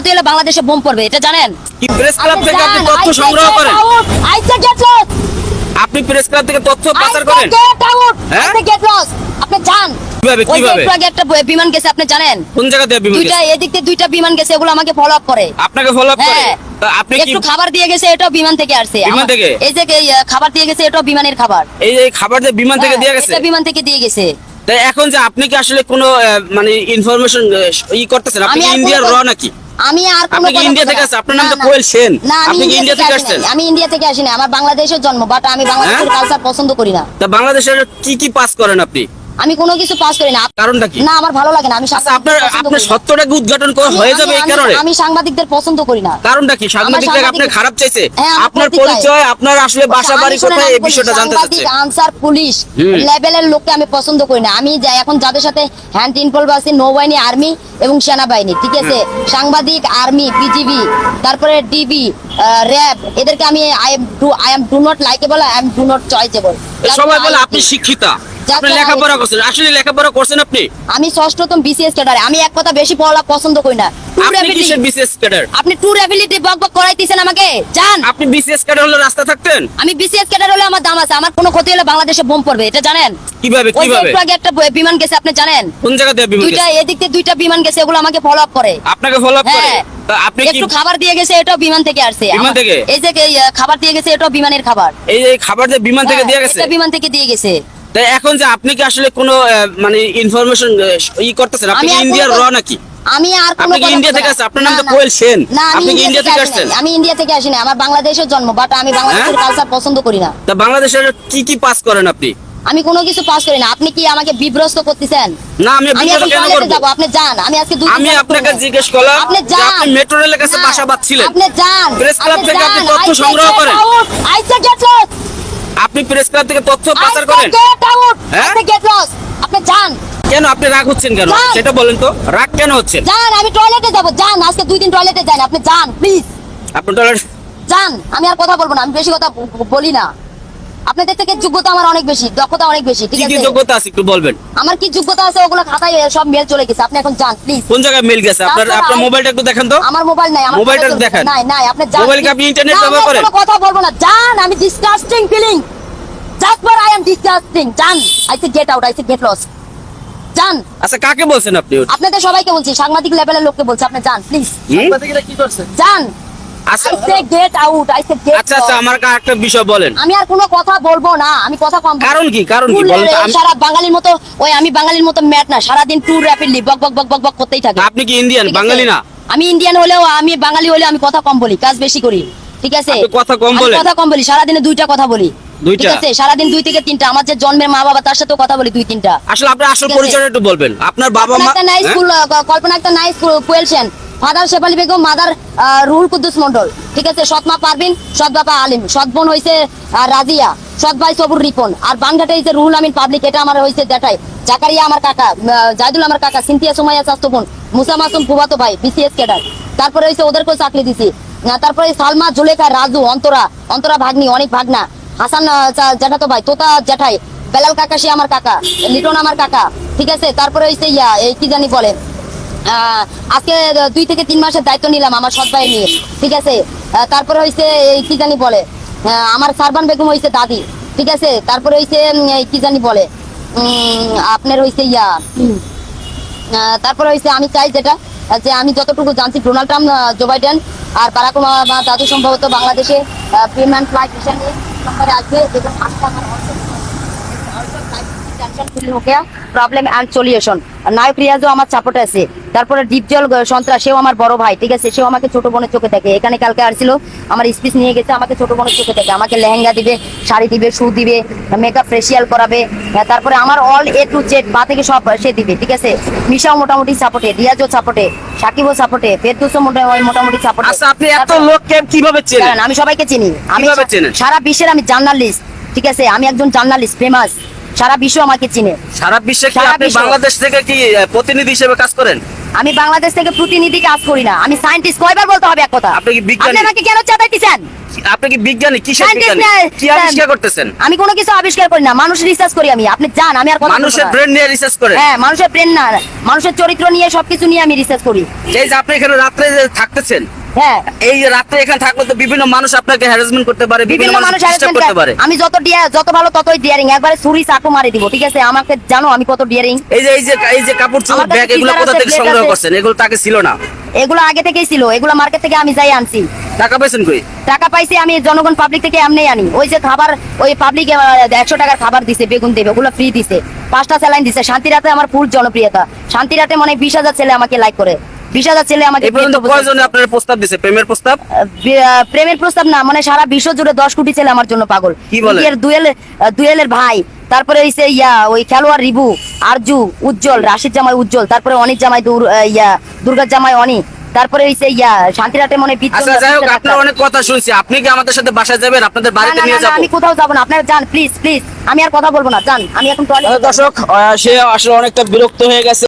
ক্ষতি হলে বাংলাদেশে বোম পড়বে, এটা জানেন? কি প্রেস ক্লাব থেকে আপনি তথ্য সংগ্রহ করেন? আপনি প্রেস ক্লাব থেকে তথ্য পাচার করেন? হ্যাঁ? আপনি জান কিভাবে কিভাবে? একটু আগে একটা বিমান গেছে, আপনি জানেন? কোন জায়গা দিয়ে বিমান দুইটা গেছে? এদিক থেকে দুইটা বিমান গেছে, এগুলো আমাকে ফলো আপ করে। আপনাকে ফলো আপ করে? হ্যাঁ। তা আপনি কি একটু খাবার দিয়ে গেছে, এটাও বিমান থেকে আসছে। বিমান থেকে? এই যে খাবার দিয়ে গেছে, এটাও বিমানের খাবার। এই খাবার দিয়ে বিমান থেকে দিয়ে গেছে? এটা বিমান থেকে দিয়ে গেছে। তাই এখন যে আপনি কি আসলে কোনো মানে ইনফরমেশন করতেছেন? আপনি কি ইন্ডিয়ার র নাকি? আমি আর কোনো আপনি কি ইন্ডিয়া থেকে আসছেন? আপনার নাম তো কোয়েল সেন। আপনি কি ইন্ডিয়া থেকে আসছেন? আমি ইন্ডিয়া থেকে আসিনি, আমার বাংলাদেশের জন্ম, বাট আমি বাংলাদেশের কালচার পছন্দ করি না। তা বাংলাদেশের কি কি পাস করেন আপনি? আমি কোনো কিছু পাস করি না। কারণটা কি? না, আমার ভালো লাগে না। আমি আচ্ছা, আপনার সত্যটাকে উদ্ঘাটন করা হয়ে যাবে এই কারণে? আমি সাংবাদিকদের পছন্দ করি না। কারণটা কি? সাংবাদিকরা আপনার খারাপ চাইছে? আপনার পরিচয়, আপনার আসলে বাসা বাড়ি কোথায়, এই বিষয়টা জানতে চাচ্ছি। সাংবাদিক, আনসার, পুলিশ লেভেলের লোককে আমি পছন্দ করি না। আমি এখন যাদের সাথে হ্যান্ড ইনভলভ আছি, নৌবাহিনী, আর্মি এবং সেনাবাহিনী, ঠিক আছে? সাংবাদিক, আর্মি, বিজিবি, তারপরে ডিবি, র‍্যাব, এদেরকে আমি I am do not likeable, I am do not choiceable. সবাই বলে আপনি শিক্ষিতা, আপনি লেখাপড়া করছেন। আসলে লেখাপড়া করছেন আপনি? আমি ষষ্ঠতম বিসিএস ক্যাডার। আমি এক কথা বেশি পড়া পছন্দ করি না। আপনি কিসের বিসিএস ক্যাডার? আপনি ট্যুর অ্যাবিলিটি বক করাইতেছেন আমাকে, জান? আপনি বিসিএস ক্যাডার হলে রাস্তা থাকতেন? আমি বিসিএস ক্যাডার হলে আমার দাম আছে। আমার কোনো ক্ষতি হলে বাংলাদেশে বোম পড়বে, এটা জানেন? কিভাবে কিভাবে? একটু আগে একটা বিমান গেছে, আপনি জানেন? কোন জায়গা দিয়ে বিমান দুইটা গেছে? এদিক থেকে দুইটা বিমান গেছে, এগুলো আমাকে ফলো আপ করে। আপনাকে ফলো আপ করে? হ্যাঁ। তা আপনি কি একটু খাবার দিয়ে গেছে, এটাও বিমান থেকে আসছে। বিমান থেকে? এই যে খাবার দিয়ে গেছে, এটাও বিমানের খাবার। এই খাবার দিয়ে বিমান থেকে দিয়ে গেছে? এটা বিমান থেকে দিয়ে গেছে। তাই এখন যে আপনি কি আসলে কোনো মানে ইনফরমেশন করতেছেন? আপনি কি ইন্ডিয়ার র নাকি? আমি আর কোনো আপনি কি ইন্ডিয়া থেকে আসছেন? আপনার নাম তো কোয়েল সেন। আপনি কি ইন্ডিয়া থেকে আসছেন? আমি ইন্ডিয়া থেকে আসিনি, আমার বাংলাদেশের জন্ম, বাট আমি বাংলাদেশের কালচার পছন্দ করি না। তা বাংলাদেশের কি কি পাস করেন আপনি? আমি কোনো কিছু পাস করি না। আপনি কি আমাকে বিভ্রস্ত করতেছেন? না, আমি বিব্রত কেন করব? যাব, আপনি যান। আমি আজকে আমি আপনাকে জিজ্ঞেস করলাম আপনি যে যান। আপনি মেট্রো রেলের কাছে বাসা বাঁধছিলেন। আপনি যান। প্রেস ক্লাব থেকে আপনি তথ্য সংগ্রহ করেন? আইসা গেট লস। আপনি প্রেস ক্লাব থেকে তথ্য পাচার করেন? হ্যাঁ? Get lost. আপনি যান। কেন আপনি রাগ হচ্ছেন কেন? যান। সেটা বলেন তো, রাগ কেন হচ্ছেন? যান, আমি টয়লেটে যাব। যান, আজকে 2 দিন টয়লেটে যান। আপনি যান প্লিজ। আপনি টয়লেট যান। আমি আর কথা বলবো না, আমি বেশি কথা বলি না। আপনাদের থেকে যোগ্যতা আমার অনেক বেশি, দক্ষতা অনেক বেশি, ঠিক কি কি আছে? যোগ্যতা আছে একটু বলবেন? আমার কি যোগ্যতা আছে ওগুলো খাতায় সব মেল চলে গেছে। আপনি এখন যান প্লিজ। কোন জায়গায় মেল গেছে? আপনার মোবাইলটা একটু দেখান তো। আমার মোবাইল নাই। আমার মোবাইলটা কাছে দেখান। নাই নাই, আপনি যান। মোবাইল কি আপনি ইন্টারনেট না, ব্যবহার আমি করেন? কোনো কথা বলবো না। যান, আমি disgusting feeling. Just for I am disgusting. যান। I say get out, I say get loss. যান। আচ্ছা, কাকে বলছেন আপনি? আপনাদের সবাইকে বলছি, সাংবাদিক লেভেলের লোককে বলছি, আপনি যান প্লিজ। সাংবাদিকরা কি করছে? যান। আচ্ছা I say get out, I say get. আচ্ছা আচ্ছা, আমার একটা বিষয় বলেন। আমি আর কোনো কথা বলবো না, আমি কথা কম বলবো। কারণ কি? কারণ কি বলেন তো? সারা বাঙালির মতো আমি বাঙালির মতো ম্যাট না, সারা দিন ট্যুর র্যাপিডলি বক বক বক বক বক করতেই থাকে। আপনি কি ইন্ডিয়ান, ঠিক আছে? বাঙালি না? আমি ইন্ডিয়ান হলেও, আমি বাঙালি হলেও আমি কথা কম বলি, কাজ বেশি করি, ঠিক আছে? আপনি কথা কম আমি বলেন? কথা কম বলি, সারা দিনে 2টা কথা বলি। দুইটা? ঠিক আছে, সারা দিন 2 থেকে 3টা। আমার যে জন্মের মা বাবা, তার সাথেও কথা বলি 2-3টা। আসলে আপনার আসল ঠিক আছে? পরিচয়টা একটু বলবেন। আপনার বাবা মা? একটা নাইস স্কুল, কল্পনা একটা nice question. Father Shefali Begum, mother Ruhul Quddus Mondal, ঠিক আছে? সৎ মা পারভিন, সৎ বাবা আলিম, সৎ বোন হইছে রাজিয়া, সৎ ভাই সবুর রিপন। আর বানঘাটে হইছে রুহুল আমিন পাবলিক, এটা আমার হইছে জেঠাই। জাকারিয়া আমার কাকা, জাইদুল আমার কাকা, সিনথিয়া সুমাইয়া চাচতো বোন, মুসা মাসুম ফুফাতো ভাই, বিসিএস ক্যাডার। তারপরে হইছে ওদেরকেও চাকরি দিছি। তারপরে সালমা, জুলেখা, রাজু, অন্তরা ভাগ্নি, অনেক ভাগনা, হাসান জ্যাঠাতো ভাই, তোতা জ্যাঠাই, বেলাল কাকা সে আমার কাকা, লিটন আমার কাকা, ঠিক আছে? তারপরে হইছে এই কি জানি বলে, আজকে 2 থেকে 3 মাসের দায়িত্ব নিলাম আমার সৎ ভাই নিয়ে, ঠিক আছে? তারপরে হইছে এই কি জানি বলে, আমার সারবান বেগম হইছে দাদি, ঠিক আছে? তারপরে হইছে কি জানি বলে, আপনার হইছে তারপরে হইছে আমি চাই যেটা, যে আমি যতটুকু জানছি ডোনাল্ড ট্রাম্প, জো বাইডেন আর বারাক ওবামা দাদু সম্ভবত বাংলাদেশে পেমেন্ট ফ্লাইট হিসেবে আসবে, যেটা প্রবলেম এন্ড সলিউশন। নায়ক রিয়াজও আমার সাপোর্টে আছে। তারপরে ডিপজল সন্ত্রাস, সেও আমার বড় ভাই, ঠিক আছে? সেও আমাকে ছোট বোনের চোখে দেখে। এখানে কালকে আসছিল, আমার স্পিচ নিয়ে গেছে, আমাকে ছোট বোনের চোখে দেখে। আমাকে লেহেঙ্গা দিবে, শাড়ি দিবে, শু দিবে, মেকআপ ফেসিয়াল করাবে। তারপরে আমার অল এ টু জেড বা থেকে সব সে দিবে, ঠিক আছে? মিশাও মোটামুটি সাপোর্টে, রিয়াজও সাপোর্টে, সাকিবও সাপোর্টে, ফেরদৌসও মোটামুটি সাপোর্টে। আচ্ছা, আপনি এত লোককে কিভাবে চেনেন? আমি সবাইকে চিনি। আমি কিভাবে চেনেন? সারা বিশ্বের আমি জার্নালিস্ট, ঠিক আছে? আমি একজন জার্নালিস্ট, ফেমাস। সারা বিশ্ব আমাকে চিনে। সারা বিশ্বে কি সারা আপনি বিশ্ব। বাংলাদেশ থেকে কি প্রতিনিধি হিসেবে কাজ করেন? আমি বাংলাদেশ থেকে প্রতিনিধি কাজ করি না, আমি সায়েন্টিস্ট। কয়বার বলতে হবে এক কথা? আপনি কি বিজ্ঞানী? আপনি আমাকে কেন চাটাইতেছেন? আপনি কি বিজ্ঞানী? কিসের Scientist বিজ্ঞানী? না, কি আবিষ্কার করতেছেন? আমি কোনো কিছু আবিষ্কার করি না, মানুষ রিসার্চ করি আমি। আপনি জান, আমি আর কথা বলবো মানুষের না। ব্রেন নিয়ে রিসার্চ করেন? হ্যাঁ, মানুষের ব্রেন না, মানুষের চরিত্র নিয়ে সবকিছু নিয়ে আমি রিসার্চ করি। এই যে আপনি এখানে রাত্রে যে থাকতেছেন, হ্যাঁ, এই যে রাত্রে এখানে থাকলে তো বিভিন্ন মানুষ আপনাকে হ্যারাসমেন্ট করতে পারে, বিভিন্ন মানুষ ডিস্টার্ব harassment করতে পারে। আমি যত ভালো ততই ডিয়ারিং। একবারে ছুরি চাকু মারি দিব, ঠিক আছে? আমাকে জানো আমি কত ডিয়ারিং। এই যে কাপড় চোপড় আমার কাছে ব্যাগ এগুলো scissor কোথা আছে, থেকে blade সংগ্রহ আছে। করছেন? এগুলো তাকে ছিল না, এগুলো আগে থেকেই ছিল, এগুলো মার্কেট থেকে আমি যাই আনছি। টাকা পেয়েছেন কই? টাকা পাইছি আমি জনগণ পাবলিক থেকে এমনি আনি। ওই যে খাবার, ওই পাবলিক 100 টাকার খাবার দিছে, বেগুন দেবে, ওগুলো ফ্রি দিছে। 5টা স্যালাইন দিছে। শান্তিরাতে আমার ফুল জনপ্রিয়তা। শান্তিরাতে মানে 20,000 ছেলে আমাকে লাইক করে, 20,000 ছেলে আমাকে এই পর্যন্ত কয়জনে আপনার প্রস্তাব দিছে, প্রেমের প্রস্তাব? প্রেমের প্রস্তাব না, মানে সারা বিশ্ব জুড়ে 10 কোটি ছেলে আমার জন্য পাগল। কি বলে? দুয়েলের ভাই, তারপরে হইছে ওই খেলোয়াড় রিবু, আরজু, উজ্জ্বল, রাশিদ জামাই উজ্জ্বল, তারপরে অনিক জামাই দুর্গা জামাই অনি, তারপরে হইছে শান্তিরাটে মনে আচ্ছা যাই হোক, আপনার অনেক কথা শুনছি, আপনি কি আমাদের সাথে বাসায় যাবেন? আপনাদের বাড়িতে নিয়ে যাবো? আমি কোথাও যাবো না, আপনারা যান প্লিজ প্লিজ। আমি আর কথা বলবো না, যান। আমি এখন টয়লেট। দর্শক, সে আসলে অনেকটা বিরক্ত হয়ে গেছে।